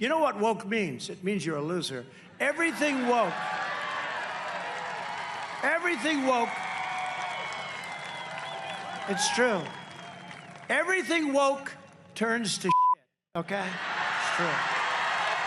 You know what woke means? It means you're a loser. Everything woke. Everything woke. It's true. Everything woke turns to shit, okay? It's true.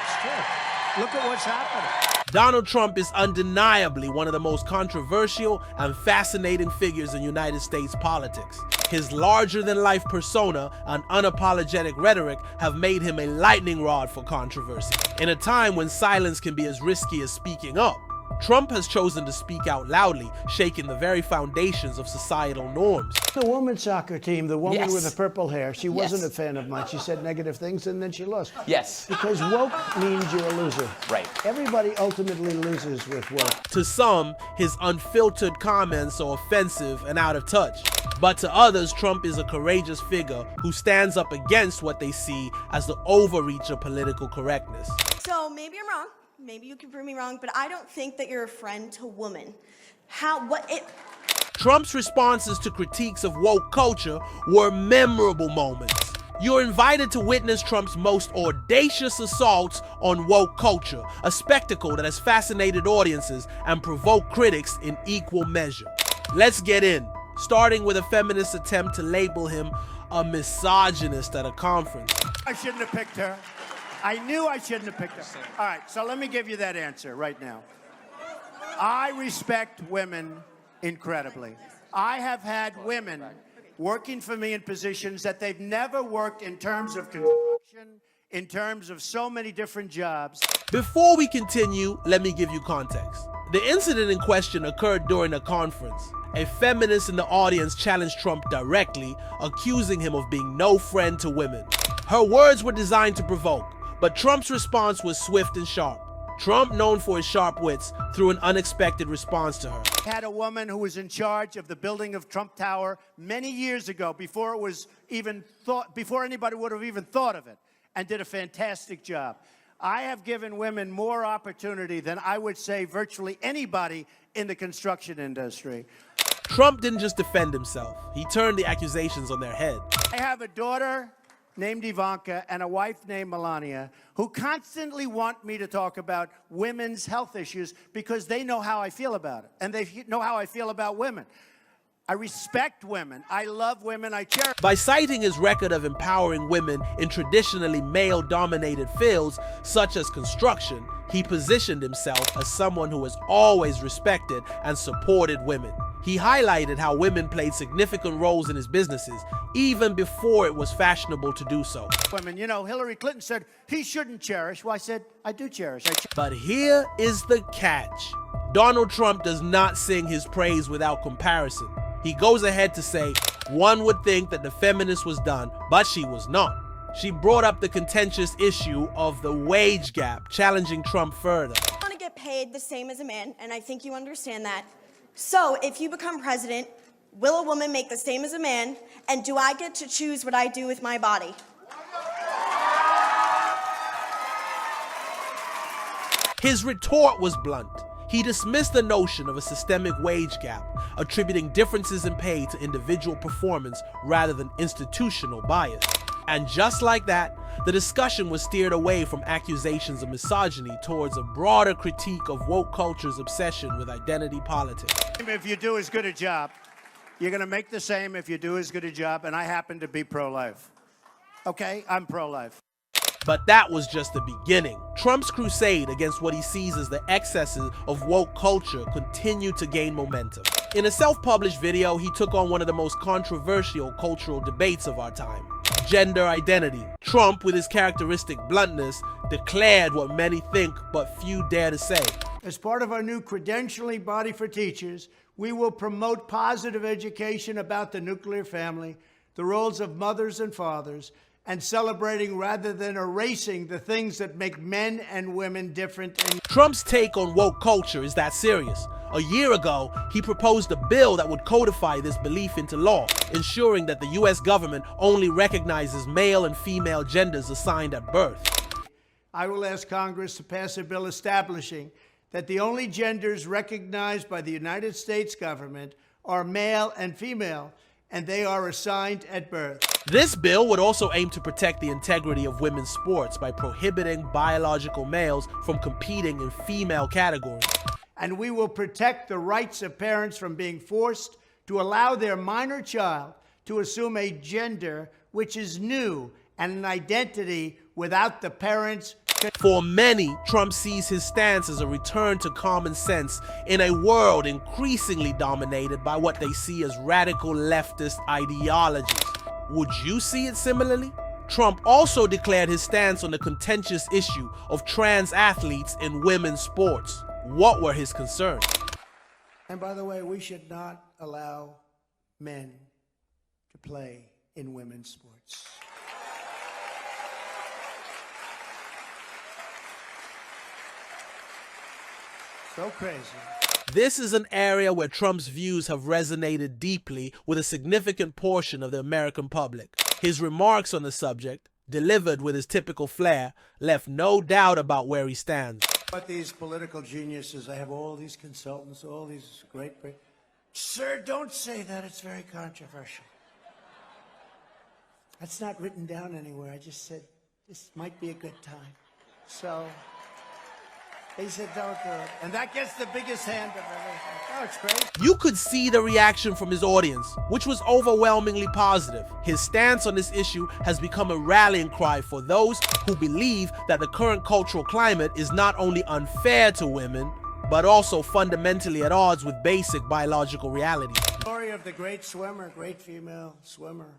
It's true. Look at what's happening. Donald Trump is undeniably one of the most controversial and fascinating figures in United States politics. His larger-than-life persona and unapologetic rhetoric have made him a lightning rod for controversy. In a time when silence can be as risky as speaking up, Trump has chosen to speak out loudly, shaking the very foundations of societal norms. The women's soccer team, the woman Yes. with the purple hair, she wasn't a fan of mine. She said negative things and then she lost. Yes. Because woke means you're a loser. Right. Everybody ultimately loses with woke. To some, his unfiltered comments are offensive and out of touch. But to others, Trump is a courageous figure who stands up against what they see as the overreach of political correctness. So maybe I'm wrong. Maybe you can prove me wrong, but I don't think that you're a friend to women. Trump's responses to critiques of woke culture were memorable moments. You're invited to witness Trump's most audacious assaults on woke culture, a spectacle that has fascinated audiences and provoked critics in equal measure. Let's get in, starting with a feminist attempt to label him a misogynist at a conference. I shouldn't have picked her. I knew I shouldn't have picked her. All right, so let me give you that answer right now. I respect women incredibly. I have had women working for me in positions that they've never worked in terms of construction, in terms of so many different jobs. Before we continue, let me give you context. The incident in question occurred during a conference. A feminist in the audience challenged Trump directly, accusing him of being no friend to women. Her words were designed to provoke, but Trump's response was swift and sharp. Trump, known for his sharp wits, threw an unexpected response to her. I had a woman who was in charge of the building of Trump Tower many years ago, before it was even thought, before anybody would have even thought of it, and did a fantastic job. I have given women more opportunity than I would say virtually anybody in the construction industry. Trump didn't just defend himself. He turned the accusations on their head. I have a daughter named Ivanka and a wife named Melania who constantly want me to talk about women's health issues because they know how I feel about it, and they know how I feel about women. I respect women. I love women. I cherish. By citing his record of empowering women in traditionally male-dominated fields, such as construction, he positioned himself as someone who has always respected and supported women. He highlighted how women played significant roles in his businesses, even before it was fashionable to do so. Women, you know, Hillary Clinton said he shouldn't cherish. Well, I said, I do cherish. But here is the catch. Donald Trump does not sing his praise without comparison. He goes ahead to say, one would think that the feminist was done, but she was not. She brought up the contentious issue of the wage gap, challenging Trump further. I want to get paid the same as a man, and I think you understand that. So if you become president, will a woman make the same as a man, and do I get to choose what I do with my body? His retort was blunt. He dismissed the notion of a systemic wage gap, attributing differences in pay to individual performance rather than institutional bias. And just like that, the discussion was steered away from accusations of misogyny towards a broader critique of woke culture's obsession with identity politics. If you do as good a job, you're going to make the same if you do as good a job, and I happen to be pro-life. Okay? I'm pro-life. But that was just the beginning. Trump's crusade against what he sees as the excesses of woke culture continued to gain momentum. In a self-published video, he took on one of the most controversial cultural debates of our time: gender identity. Trump, with his characteristic bluntness, declared what many think but few dare to say. As part of our new credentialing body for teachers, we will promote positive education about the nuclear family, the roles of mothers and fathers, and celebrating rather than erasing the things that make men and women different. Trump's take on woke culture is that serious. A year ago, he proposed a bill that would codify this belief into law, ensuring that the U.S. government only recognizes male and female genders assigned at birth. I will ask Congress to pass a bill establishing that the only genders recognized by the United States government are male and female, and they are assigned at birth. This bill would also aim to protect the integrity of women's sports by prohibiting biological males from competing in female categories. And we will protect the rights of parents from being forced to allow their minor child to assume a gender which is new and an identity without the parents. For many, Trump sees his stance as a return to common sense in a world increasingly dominated by what they see as radical leftist ideologies. Would you see it similarly? Trump also declared his stance on the contentious issue of trans athletes in women's sports. What were his concerns? And by the way, we should not allow men to play in women's sports. So crazy. This is an area where Trump's views have resonated deeply with a significant portion of the American public. His remarks on the subject, delivered with his typical flair, left no doubt about where he stands. But these political geniuses, I have all these consultants, all these great... Sir, don't say that. It's very controversial. That's not written down anywhere. I just said, this might be a good time. So... He said, don't do it. And that gets the biggest hand of everything. Oh, it's great. You could see the reaction from his audience, which was overwhelmingly positive. His stance on this issue has become a rallying cry for those who believe that the current cultural climate is not only unfair to women, but also fundamentally at odds with basic biological reality. Story of the great swimmer, great female swimmer,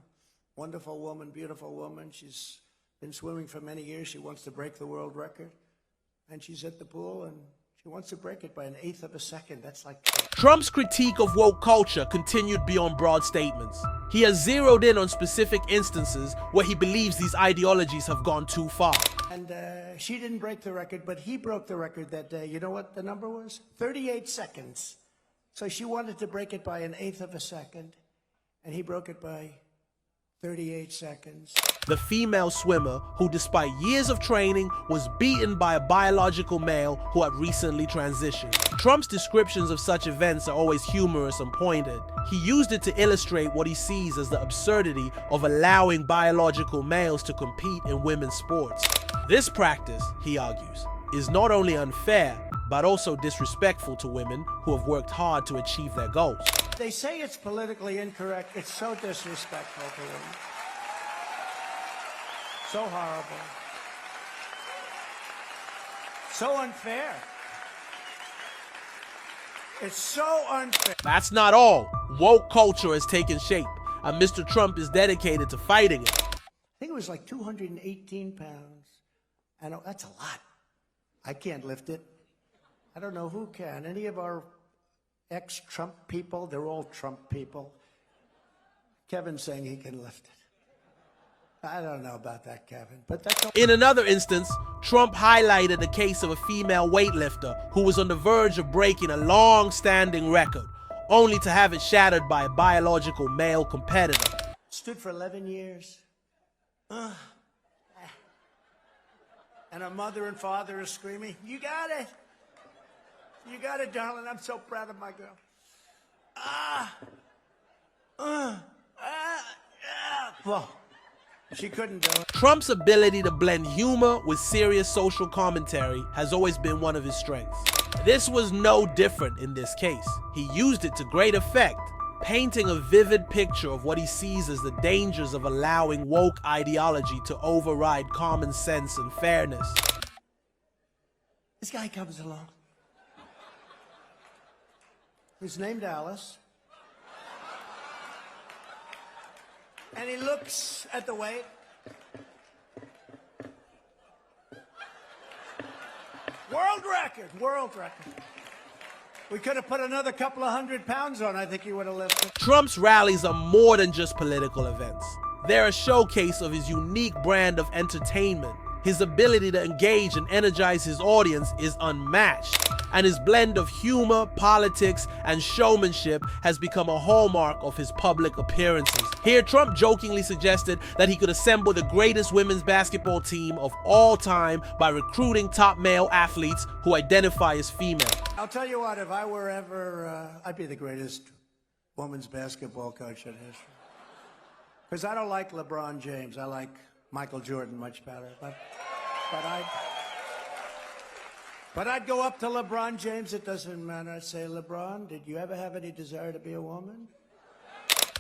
wonderful woman, beautiful woman. She's been swimming for many years. She wants to break the world record. And she's at the pool, and she wants to break it by 1/8 of a second. That's like... Trump's critique of woke culture continued beyond broad statements. He has zeroed in on specific instances where he believes these ideologies have gone too far. And she didn't break the record, but he broke the record that day. You know what the number was? 38 seconds. So she wanted to break it by 1/8 of a second, and he broke it by 38 seconds. The female swimmer, who despite years of training, was beaten by a biological male who had recently transitioned. Trump's descriptions of such events are always humorous and pointed. He used it to illustrate what he sees as the absurdity of allowing biological males to compete in women's sports. This practice, he argues, is not only unfair, but also disrespectful to women who have worked hard to achieve their goals. They say it's politically incorrect. It's so disrespectful to women. So horrible. So unfair. It's so unfair. That's not all. Woke culture has taken shape, and Mr. Trump is dedicated to fighting it. I think it was like 218 pounds. I know, that's a lot. I can't lift it. I don't know who can. Any of our ex-Trump people, they're all Trump people. Kevin's saying he can lift it. I don't know about that, Kevin, but that's... In another instance, Trump highlighted the case of a female weightlifter who was on the verge of breaking a long-standing record, only to have it shattered by a biological male competitor. Stood for 11 years. And her mother and father are screaming, "You got it. You got it, darling. I'm so proud of my girl." Well, she couldn't do it. Trump's ability to blend humor with serious social commentary has always been one of his strengths. This was no different in this case. He used it to great effect, painting a vivid picture of what he sees as the dangers of allowing woke ideology to override common sense and fairness. This guy comes along. He's named Alice. And he looks at the weight. World record, world record. We could have put another couple of 100 pounds on. I think he would have lifted. Trump's rallies are more than just political events. They're a showcase of his unique brand of entertainment. His ability to engage and energize his audience is unmatched, and his blend of humor, politics, and showmanship has become a hallmark of his public appearances. Here, Trump jokingly suggested that he could assemble the greatest women's basketball team of all time by recruiting top male athletes who identify as female. I'll tell you what, if I were ever, I'd be the greatest women's basketball coach in history. Because I don't like LeBron James. I like Michael Jordan much better. But I'd go up to LeBron James. It doesn't matter. I'd say, LeBron, did you ever have any desire to be a woman?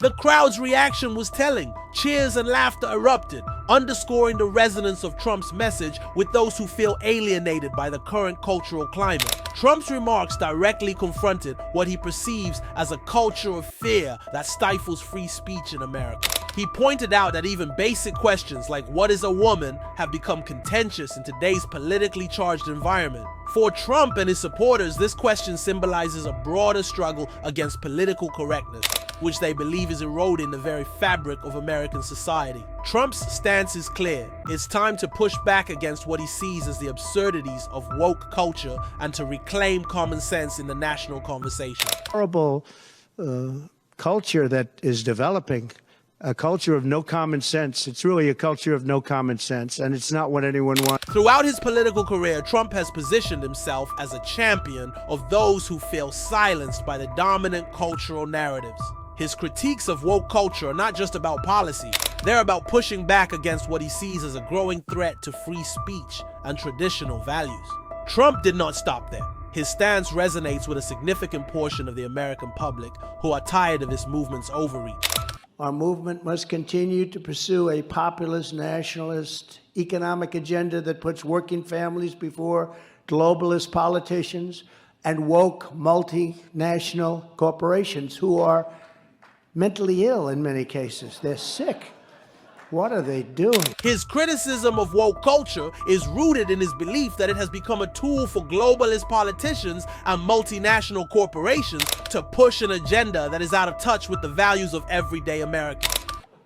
The crowd's reaction was telling. Cheers and laughter erupted, underscoring the resonance of Trump's message with those who feel alienated by the current cultural climate. Trump's remarks directly confronted what he perceives as a culture of fear that stifles free speech in America. He pointed out that even basic questions like what is a woman have become contentious in today's politically charged environment. For Trump and his supporters, this question symbolizes a broader struggle against political correctness, which they believe is eroding the very fabric of American society. Trump's stance is clear. It's time to push back against what he sees as the absurdities of woke culture and to reclaim common sense in the national conversation. Horrible culture that is developing, a culture of no common sense. It's really a culture of no common sense, and it's not what anyone wants. Throughout his political career, Trump has positioned himself as a champion of those who feel silenced by the dominant cultural narratives. His critiques of woke culture are not just about policy, they're about pushing back against what he sees as a growing threat to free speech and traditional values. Trump did not stop there. His stance resonates with a significant portion of the American public who are tired of this movement's overreach. Our movement must continue to pursue a populist, nationalist, economic agenda that puts working families before globalist politicians and woke multinational corporations who are mentally ill in many cases. They're sick. What are they doing? His criticism of woke culture is rooted in his belief that it has become a tool for globalist politicians and multinational corporations to push an agenda that is out of touch with the values of everyday Americans.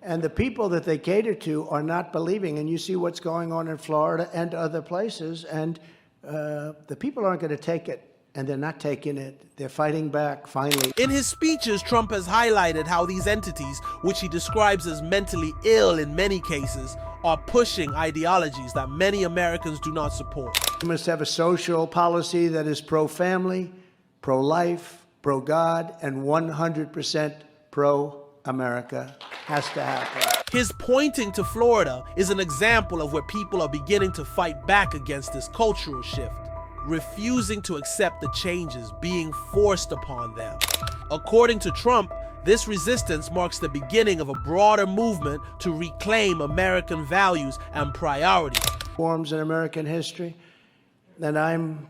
And the people that they cater to are not believing. And you see what's going on in Florida and other places. And the people aren't going to take it. And they're not taking it. They're fighting back, finally. In his speeches, Trump has highlighted how these entities, which he describes as mentally ill in many cases, are pushing ideologies that many Americans do not support. We must have a social policy that is pro-family, pro-life, pro-God, and 100% pro-America. Has to happen. His pointing to Florida is an example of where people are beginning to fight back against this cultural shift, refusing to accept the changes being forced upon them. According to Trump, this resistance marks the beginning of a broader movement to reclaim American values and priorities. Forms in American history, and I'm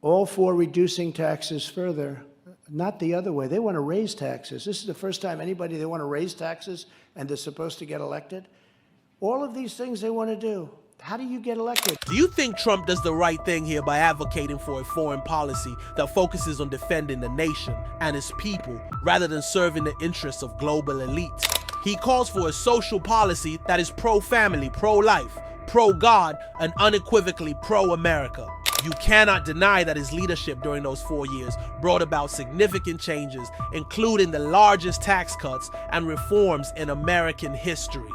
all for reducing taxes further, not the other way. They want to raise taxes. This is the first time they want to raise taxes and they're supposed to get elected. All of these things they want to do. How do you get elected? Do you think Trump does the right thing here by advocating for a foreign policy that focuses on defending the nation and its people rather than serving the interests of global elites? He calls for a social policy that is pro-family, pro-life, pro-God, and unequivocally pro-America. You cannot deny that his leadership during those 4 years brought about significant changes, including the largest tax cuts and reforms in American history.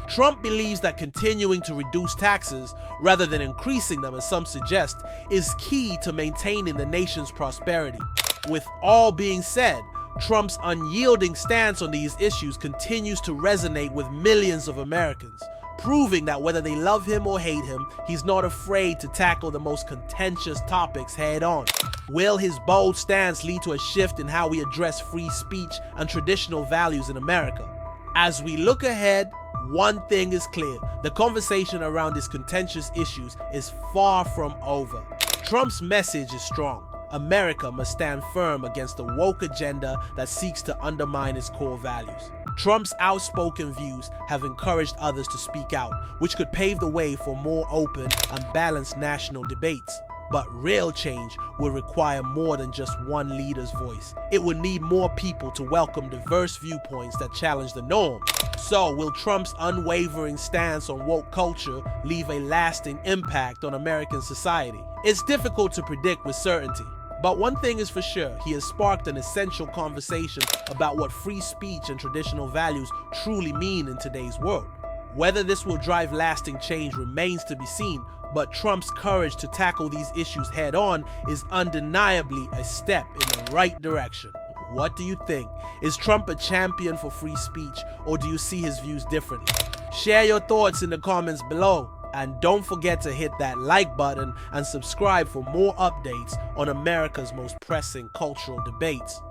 Trump believes that continuing to reduce taxes, rather than increasing them as some suggest, is key to maintaining the nation's prosperity. With all being said, Trump's unyielding stance on these issues continues to resonate with millions of Americans, proving that whether they love him or hate him, he's not afraid to tackle the most contentious topics head on. Will his bold stance lead to a shift in how we address free speech and traditional values in America? As we look ahead, one thing is clear: the conversation around these contentious issues is far from over. Trump's message is strong. America must stand firm against the woke agenda that seeks to undermine its core values. Trump's outspoken views have encouraged others to speak out, which could pave the way for more open and balanced national debates. But real change will require more than just one leader's voice. It will need more people to welcome diverse viewpoints that challenge the norm. So, will Trump's unwavering stance on woke culture leave a lasting impact on American society? It's difficult to predict with certainty, but one thing is for sure: he has sparked an essential conversation about what free speech and traditional values truly mean in today's world. Whether this will drive lasting change remains to be seen, but Trump's courage to tackle these issues head on is undeniably a step in the right direction. What do you think? Is Trump a champion for free speech, or do you see his views differently? Share your thoughts in the comments below. And don't forget to hit that like button and subscribe for more updates on America's most pressing cultural debates.